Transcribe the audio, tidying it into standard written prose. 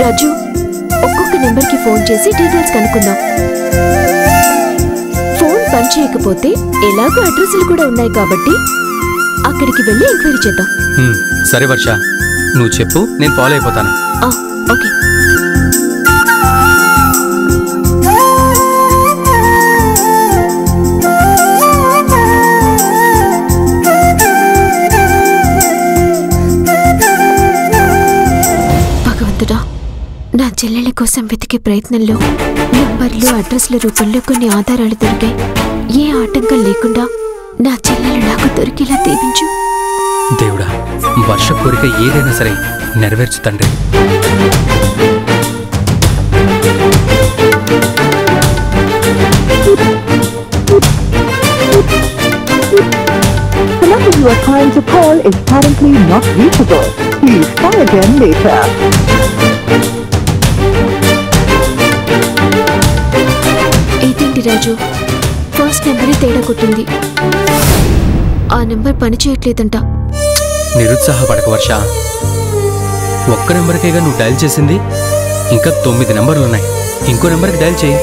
రాజు, ఒక్కొక్క నెంబర్కి ఫోన్ చేసి డీటెయిల్స్ కనుక్కుందాం. ఫోన్ పనిచేయకపోతే ఎలాగో అడ్రస్లు కూడా ఉన్నాయి కాబట్టి అక్కడికి వెళ్ళి ఎంక్వైరీ చేద్దాం. సరే వర్ష, నువ్వు చెప్పు, నేను ఫాలో అయిపోతాను. ఓకే. భగవంతుడా, నా చెల్లెళ్ళ కోసం వెతికే ప్రయత్నంలో నంబర్లు అడ్రస్ల రూపంలో కొన్ని ఆధారాలు దొరికాయి. ఏ ఆటంకం లేకుండా నా చెల్లెలు నాకు దొరికేలా దీవించు. దేవుడా, వర్ష కోరిక ఏదైనా సరే నెరవేర్చు తండ్రి. The number you are trying to call is currently not reachable. Please try again later. ఏంటి రాజు, ఫస్ట్ నెంబరే తేడా కొట్టింది. ఆ నెంబర్ పని చేయట్లేదంట. నిరుత్సాహపడక వర్ష, ఒక్క నెంబర్కేగా నువ్వు డయల్ చేసింది. ఇంకా 9 నెంబర్లున్నాయి. ఇంకో నెంబర్కి డయల్ చేయి.